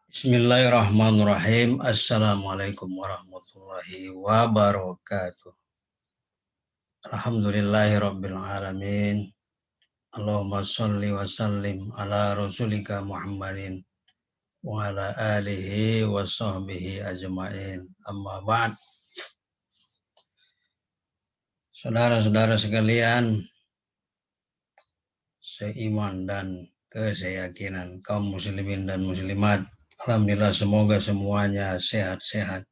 Bismillahirrahmanirrahim. Assalamualaikum warahmatullahi wabarakatuh. Alhamdulillahirabbil alamin. Allahumma sholli wa sallim ala rasulika Muhammadin wa ala alihi wa sahbihi ajma'in. Amma ba'd. Saudara-saudara sekalian, seiman dan keseyakinan kaum muslimin dan muslimat. Alhamdulillah, semoga semuanya sehat-sehat.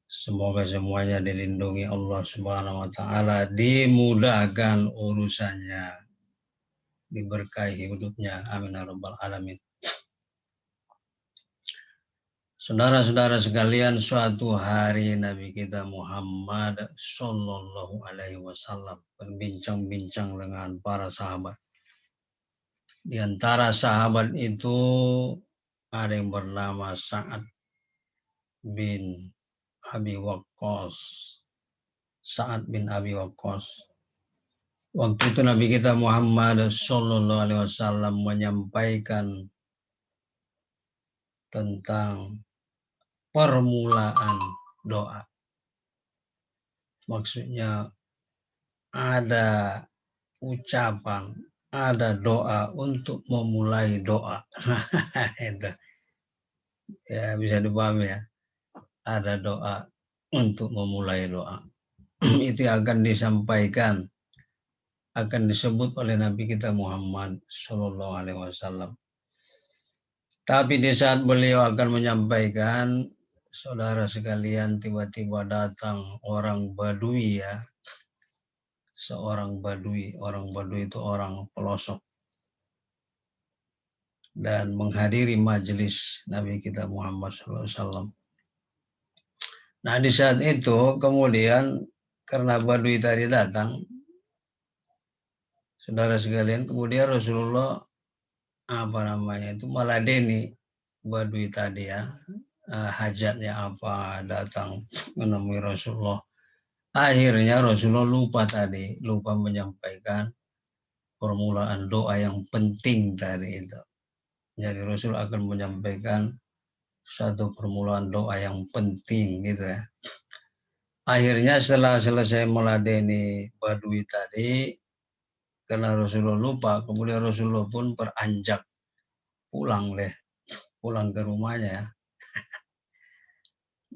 Semoga semuanya dilindungi Allah Subhanahu wa taala, dimudahkan urusannya, diberkahi hidupnya. Amin ya rabbal alamin. Saudara-saudara sekalian, suatu hari Nabi kita Muhammad Sallallahu Alaihi Wasallam berbincang-bincang dengan para sahabat. Di antara sahabat itu ada yang bernama Sa'ad bin Abi Waqqas. Sa'ad bin Abi Waqqas. Waktu itu Nabi kita Muhammad Sallallahu Alaihi Wasallam menyampaikan tentang permulaan doa. Maksudnya ada ucapan, ada doa untuk memulai doa. Itu ya bisa dipahami ya. Ada doa untuk memulai doa. Itu akan disampaikan, akan disebut oleh Nabi kita Muhammad Sallallahu Alaihi Wasallam. Tapi di saat beliau akan menyampaikan, saudara sekalian, tiba-tiba datang orang Badui ya. Seorang Badui. Orang Badui itu orang pelosok. Dan menghadiri majelis Nabi kita Muhammad SAW. Nah di saat itu kemudian karena Badui tadi datang, saudara sekalian, kemudian Rasulullah itu meladeni Badui tadi ya. Hajatnya apa, datang menemui Rasulullah. Akhirnya Rasulullah lupa menyampaikan permulaan doa yang penting tadi itu. Jadi Rasul akan menyampaikan satu permulaan doa yang penting gitu ya. Akhirnya setelah selesai meladeni Badui tadi, karena Rasulullah lupa, kemudian Rasulullah pun beranjak pulang ke rumahnya ya.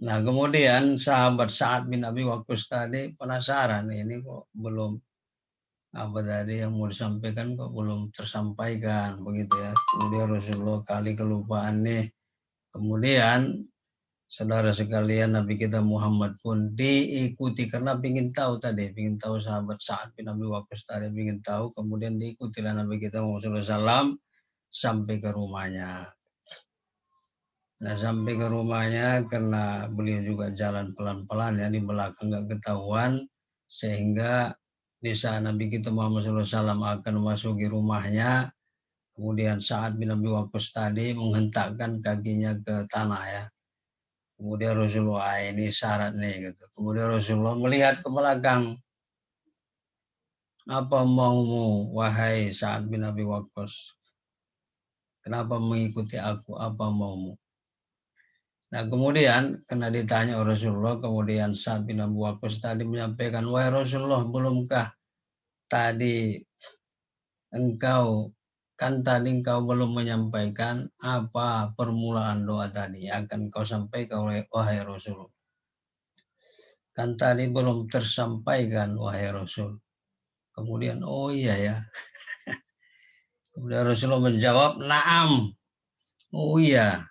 Nah kemudian sahabat Sa'ad bin Abi Waqqas tadi penasaran, ini kok belum tadi yang mau disampaikan kok belum tersampaikan begitu ya. Kemudian Rasulullah kali kelupaan nih. Kemudian saudara sekalian, Nabi kita Muhammad pun diikuti karena ingin tahu sahabat Sa'ad bin Abi Waqqas tadi ingin tahu, kemudian diikutilah Nabi kita Muhammad SAW sampai ke rumahnya. Nah sampai ke rumahnya karena beliau juga jalan pelan-pelan ya, di belakang nggak ketahuan, sehingga di saat Nabi kita Muhammad SAW akan memasuki rumahnya, kemudian Sa'ad bin Abi Waqqas tadi menghentakkan kakinya ke tanah ya. Kemudian Rasulullah, ini syarat nih gitu. Kemudian Rasulullah melihat ke belakang. Apa maumu wahai Sa'ad bin Abi Waqqas? Kenapa mengikuti aku? Apa maumu? Nah kemudian karena ditanya oleh Rasulullah, kemudian Sa'ad bin Abi Waqqas tadi menyampaikan, wahai Rasulullah, belumkah tadi engkau belum menyampaikan apa permulaan doa tadi yang akan kau sampaikan wahai Rasul. Kan tadi belum tersampaikan wahai Rasul. Kemudian oh iya ya. Kemudian Rasulullah menjawab, na'am. Oh iya.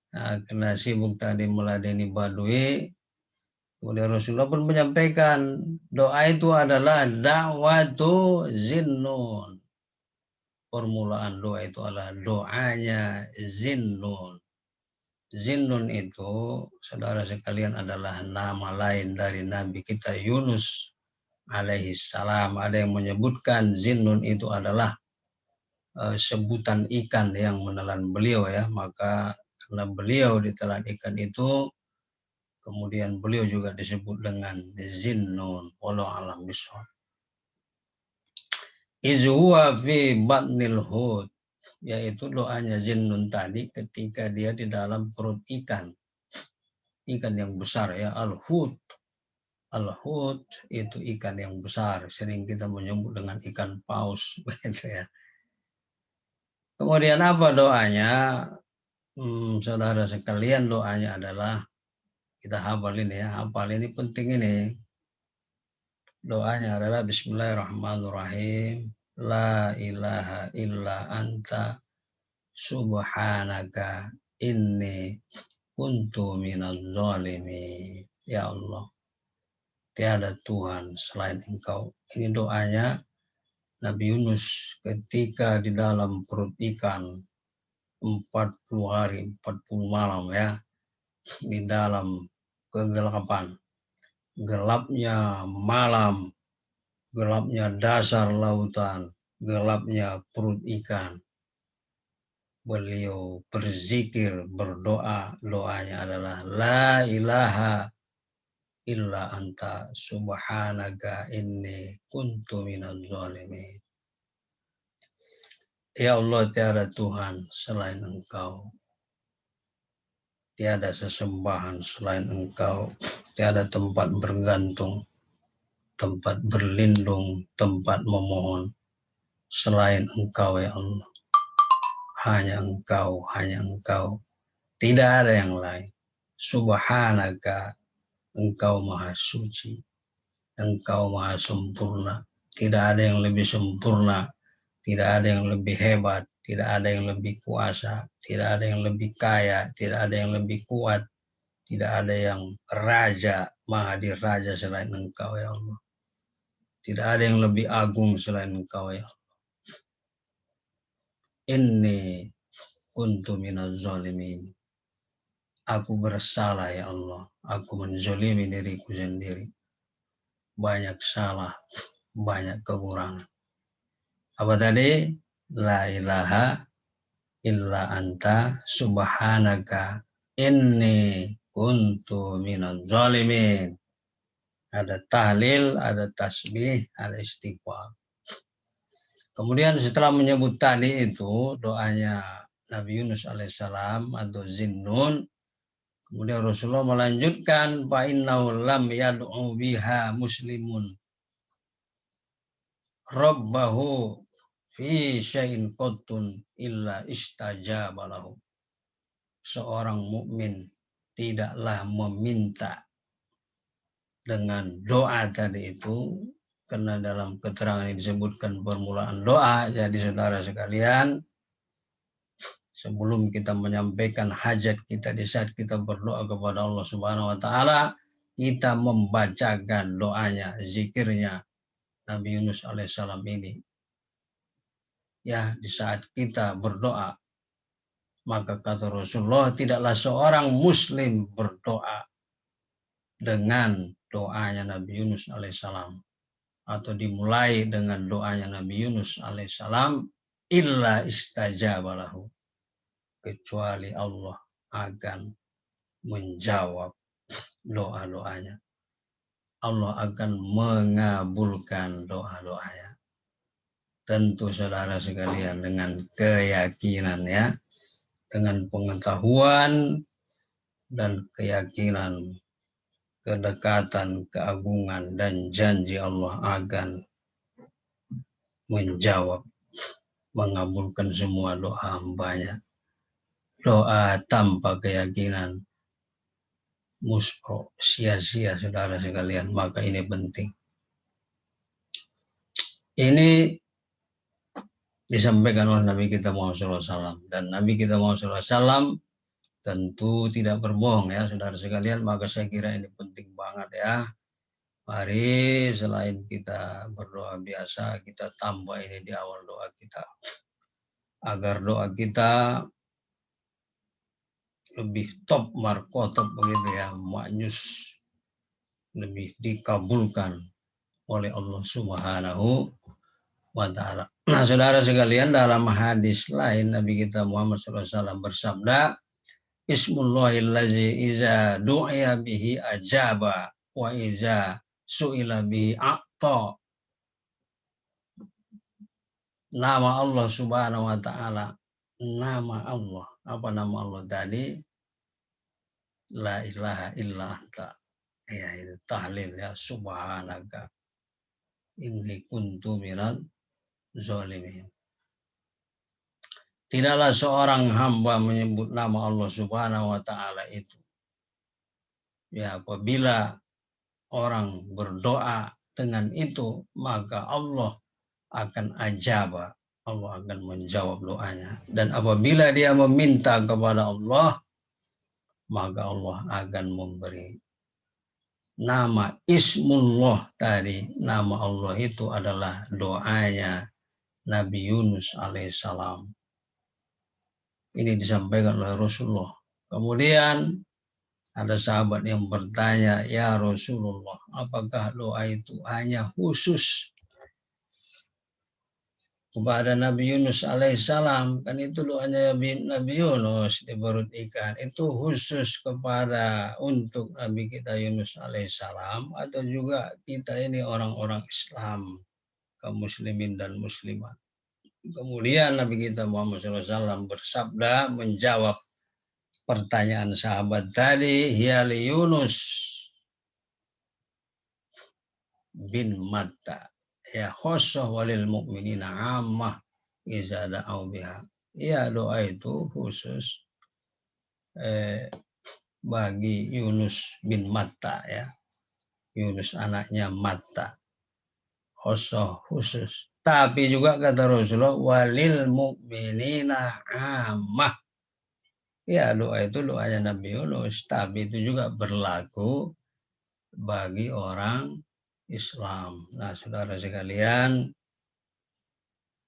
Nah, karena sibuk tadi meladeni Badui, kemudian Rasulullah pun menyampaikan doa itu adalah da'watu Zinnun. Permulaan doa itu adalah doanya Zinnun. Zinnun itu, saudara sekalian, adalah nama lain dari Nabi kita Yunus alaihi salam. Ada yang menyebutkan Zinnun itu adalah sebutan ikan yang menelan beliau ya. Maka karena beliau ditelan ikan itu, kemudian beliau juga disebut dengan Zinnun. Wallahu a'lam bishawab. Izhuwa fi batnil hud. yaitu doanya Zinnun tadi ketika dia di dalam perut ikan yang besar ya, al-hut. Al-hut itu ikan yang besar, sering kita menyebut dengan ikan paus begitu ya. Kemudian apa doanya? Saudara sekalian, doanya adalah kita hafal ini ya, hafal ini penting ini. Doanya adalah Bismillahirrahmanirrahim. La ilaha illa anta subhanaka inni kuntu minaz zalimin. Ya Allah, tiada Tuhan selain Engkau. Ini doanya Nabi Yunus ketika di dalam perut ikan 40 hari, 40 malam ya, di dalam kegelapan. Gelapnya malam, gelapnya dasar lautan, gelapnya perut ikan. Beliau berzikir, berdoa, doanya adalah La ilaha illa anta subhanaka inni kuntu minaz zalimin. Ya Allah, tiada Tuhan selain Engkau. Tiada sesembahan selain Engkau. Tiada tempat bergantung, tempat berlindung, tempat memohon selain Engkau ya Allah. Hanya Engkau, hanya Engkau. Tidak ada yang lain. Subhanaka, Engkau maha suci. Engkau maha sempurna. Tidak ada yang lebih sempurna. Tidak ada yang lebih hebat. Tidak ada yang lebih kuasa. Tidak ada yang lebih kaya. Tidak ada yang lebih kuat. Tidak ada yang raja, maha diraja selain Engkau ya Allah. Tidak ada yang lebih agung selain Engkau ya Allah. Inni kuntu minaz zalimin. Aku bersalah ya Allah. Aku menzolimi diriku sendiri. Banyak salah, banyak kekurangan. Apa tadi? La ilaha illa anta subhanaka inni kuntu minaz zalimin. Ada tahlil, ada tasbih, ada istighfar. Kemudian setelah menyebut tadi itu doanya Nabi Yunus alaihissalam atau Zinnun, kemudian Rasulullah melanjutkan fa innahu lam yad'u biha muslimun rabbahu fi syai'in qattun illa istajaba lahu. Seorang mukmin tidaklah meminta dengan doa tadi itu, karena dalam keterangan ini disebutkan permulaan doa. Jadi saudara sekalian, sebelum kita menyampaikan hajat kita di saat kita berdoa kepada Allah Subhanahu wa taala, kita membacakan doanya, zikirnya Nabi Yunus alaihissalam ini. Ya, di saat kita berdoa, maka kata Rasulullah, tidaklah seorang muslim berdoa dengan doanya Nabi Yunus alaihissalam, atau dimulai dengan doanya Nabi Yunus alaihissalam, illa istajabalahu, kecuali Allah akan menjawab doa-doanya. Allah akan mengabulkan doa-doanya. Tentu saudara sekalian dengan keyakinan ya, dengan pengetahuan dan keyakinan, kedekatan, keagungan, dan janji Allah akan menjawab, mengabulkan semua doa hambanya. Doa tanpa keyakinan muspro, sia-sia saudara sekalian, maka ini penting. Ini disampaikan oleh Nabi kita Muhammad SAW, dan Nabi kita Muhammad SAW tentu tidak berbohong ya saudara sekalian, maka saya kira ini penting banget ya. Mari selain kita berdoa biasa, kita tambah ini di awal doa kita, agar doa kita lebih top markotop begitu ya, maknyus, lebih dikabulkan oleh Allah Subhanahu wa ta'ala. Nah saudara sekalian, dalam hadis lain Nabi kita Muhammad SAW bersabda, Ismullahillazi iza du'ya bihi ajaba wa iza su'ila bihi a'ta. Nama Allah Subhanahu wa ta'ala nama Allah. Apa nama Allah tadi? La ilaha illa anta. Ya, itu tahlil ya, subhanaka inni kuntu minal zalimin. Tidaklah seorang hamba menyebut nama Allah Subhanahu wa taala itu. Ya, apabila orang berdoa dengan itu, maka Allah akan ajaba. Allah akan menjawab doanya. Dan apabila dia meminta kepada Allah, maka Allah akan memberi. Nama Ismullah tadi, nama Allah itu adalah doanya Nabi Yunus alaihissalam. Ini disampaikan oleh Rasulullah. Kemudian ada sahabat yang bertanya, ya Rasulullah, apakah doa itu hanya khusus kepada Nabi Yunus alaihissalam? Kan itu doanya Nabi Yunus di perut ikan. Itu khusus kepada untuk Nabi kita Yunus alaihissalam atau juga kita ini orang-orang Islam, kaum muslimin dan muslimat. Kemudian Nabi kita Muhammad SAW bersabda menjawab pertanyaan sahabat tadi, Hiali Yunus bin Matta ya khosoh walil mu'minina ammah iza da'au biha. Ya, doa itu khusus bagi Yunus bin Matta ya. Yunus anaknya Matta. Khosoh khusus. Tapi juga kata Rasulullah walil mu'minina ammah. Ya, doa itu doanya Nabi Yunus, tapi itu juga berlaku bagi orang Islam. Nah, saudara sekalian,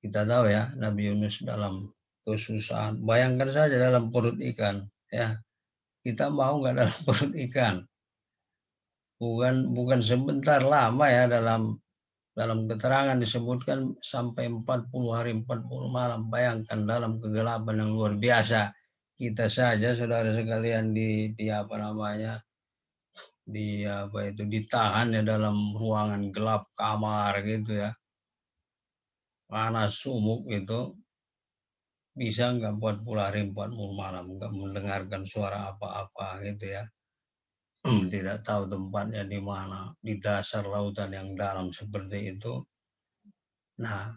kita tahu ya, Nabi Yunus dalam kesusahan. Bayangkan saja dalam perut ikan, ya. Kita mau nggak dalam perut ikan? Bukan sebentar, lama ya, dalam keterangan disebutkan sampai 40 hari 40 malam. Bayangkan dalam kegelapan yang luar biasa. Kita saja saudara sekalian ditahan ya dalam ruangan gelap kamar gitu ya. Panas sumuk itu, bisa nggak 40 hari 40 malam nggak mendengarkan suara apa-apa gitu ya. Tidak tahu tempatnya di mana, di dasar lautan yang dalam seperti itu. Nah,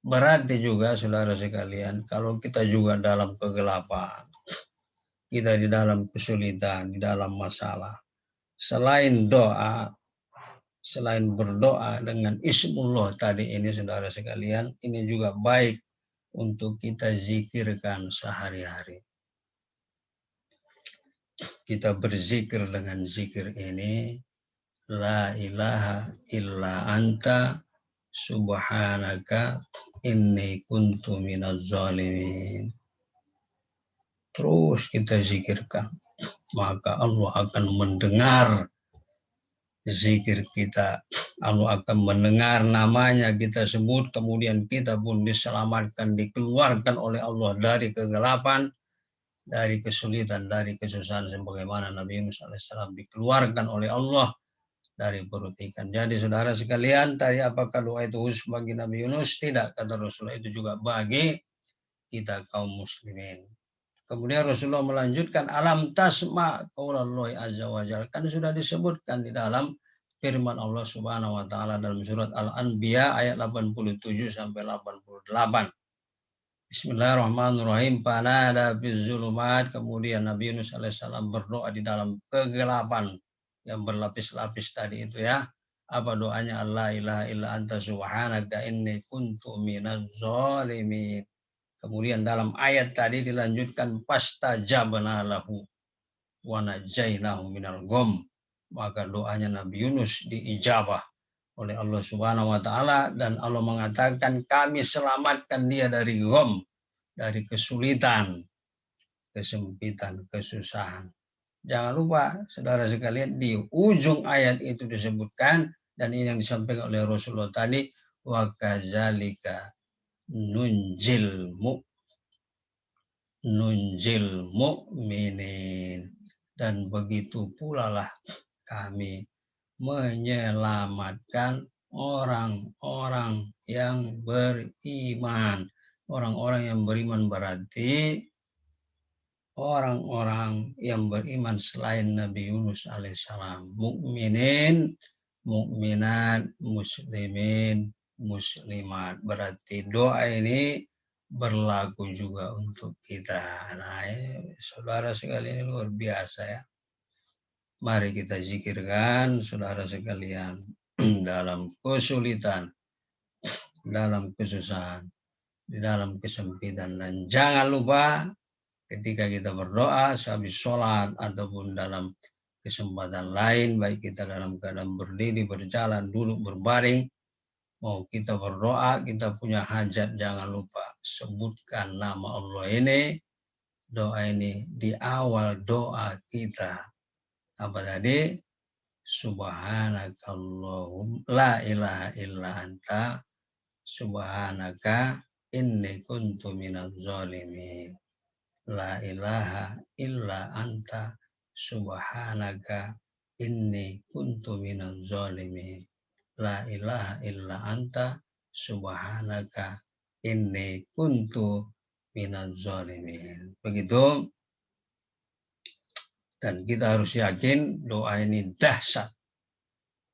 berarti juga saudara sekalian, kalau kita juga dalam kegelapan, kita di dalam kesulitan, di dalam masalah, selain berdoa dengan Ismullah tadi ini saudara sekalian, ini juga baik untuk kita zikirkan sehari-hari. Kita berzikir dengan zikir ini, la ilaha illa anta subhanaka inni kuntu minaz zalimin. Terus kita zikirkan, maka Allah akan mendengar zikir kita. Allah akan mendengar namanya kita sebut, kemudian kita pun diselamatkan, dikeluarkan oleh Allah dari kegelapan, dari kesulitan, dari kesusahan, sebagaimana Nabi Yunus alaihissalam dikeluarkan oleh Allah dari perut ikan. Jadi saudara sekalian, tadi apakah doa itu khusus bagi Nabi Yunus? Tidak, kata Rasulullah, itu juga bagi kita kaum muslimin. Kemudian Rasulullah melanjutkan, alam tasma qaulallahi azza wa jalla. Kan sudah disebutkan di dalam firman Allah Subhanahu wa taala dalam surat Al-Anbiya ayat 87 sampai 88. Bismillahirrahmanirrahim. Panada fiz zulumat. Kemudian Nabi Yunus alaihissalam berdoa di dalam kegelapan yang berlapis-lapis tadi itu ya. Apa doanya? La ilaha illa anta subhanaka inni kuntu minaz zalimin. Kemudian dalam ayat tadi dilanjutkan pastajabna lahu wa najainahu minal gham. Maka doanya Nabi Yunus diijabah oleh Allah Subhanahu wa taala dan Allah mengatakan kami selamatkan dia dari gham, dari kesulitan, kesempitan, kesusahan. Jangan lupa saudara sekalian, di ujung ayat itu disebutkan, dan ini yang disampaikan oleh Rasulullah tadi, wa kadzalika nunjil mu'minin, dan begitu pula lah kami menyelamatkan orang-orang yang beriman. Orang-orang yang beriman berarti orang-orang yang beriman selain Nabi Yunus alaihissalam. Mukminin, mukminat, muslimin, muslimat. Berarti doa ini berlaku juga untuk kita. Nah, saudara sekalian, ini luar biasa ya. Mari kita zikirkan, saudara sekalian, dalam kesulitan, dalam kesusahan, di dalam kesempitan. Dan jangan lupa ketika kita berdoa, sehabis sholat, ataupun dalam kesempatan lain, baik kita dalam keadaan berdiri, berjalan, duduk, berbaring, mau kita berdoa, kita punya hajat, jangan lupa sebutkan nama Allah ini, doa ini di awal doa kita. Apa tadi? Subhanakallahum la ilaha illa anta subhanaka inni kuntu minaz zalimin. La ilaha illa anta subhanaka inni kuntu minaz zalimin. La ilaha illa anta subhanaka inni kuntu minaz zalimin. Begitu. Dan kita harus yakin doa ini dahsyat.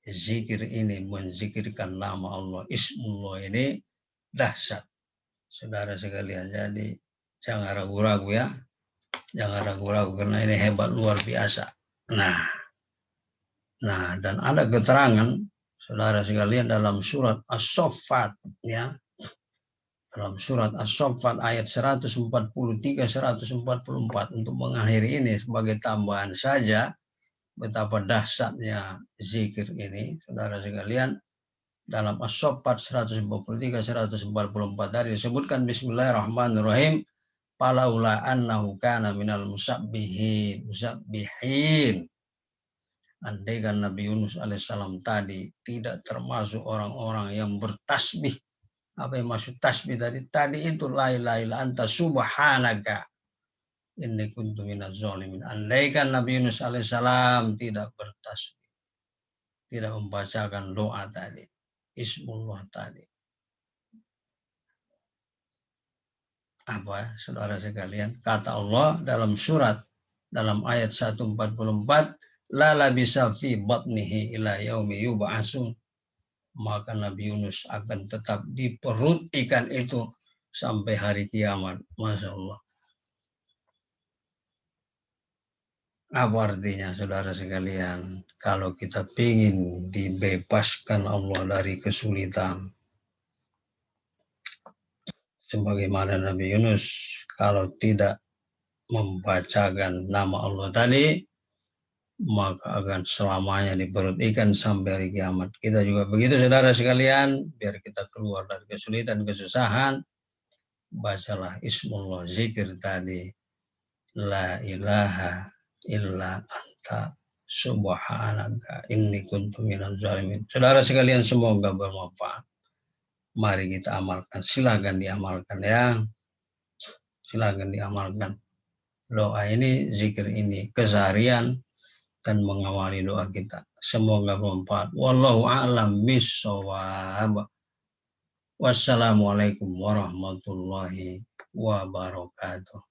Zikir ini, menzikirkan nama Allah, Ismullah ini dahsyat. Saudara sekalian, jadi jangan ragu-ragu ya. Jangan ragu-ragu karena ini hebat, luar biasa. Nah, dan ada keterangan, saudara sekalian, dalam surat As-Saffat ya. Dalam surat As-Saffat ayat 143-144 untuk mengakhiri ini sebagai tambahan saja betapa dahsyatnya zikir ini, saudara sekalian. Dalam As-Saffat 143-144 tadi disebutkan Bismillahirrahmanirrahim. Falaula annahu kana minal musabbihin. Andaikan Nabi Yunus alaihissalam tadi tidak termasuk orang-orang yang bertasbih. Apa yang maksud tasbih tadi? Tadi itu la ilaha illa anta subhanaka inni kuntu minaz zalimin. Andaikan Nabi Yunus alaihissalam tidak bertasbih, tidak membacakan doa tadi, Ismullah tadi. Apa saudara sekalian? Kata Allah dalam ayat 144, la labisa fi batnihi ila yaumi yub'atsun. Maka Nabi Yunus akan tetap di perut ikan itu sampai hari kiamat. Masya Allah. Apa artinya saudara sekalian? Kalau kita ingin dibebaskan Allah dari kesulitan, sebagaimana Nabi Yunus kalau tidak membacakan nama Allah tadi, maka akan selamanya di perut ikan sampai hari kiamat. Kita juga begitu saudara sekalian, biar kita keluar dari kesulitan, kesusahan, bacalah Ismullah, zikir tadi, la ilaha illa anta subhanaka inni kuntu minaz zalimin. Saudara sekalian, semoga bermanfaat. Mari kita amalkan, silakan diamalkan ya. Silakan diamalkan. Doa ini, zikir ini, keseharian, dan mengawali doa kita. Semoga bermanfaat. Wallahu a'lam bishawab. Wassalamualaikum warahmatullahi wabarakatuh.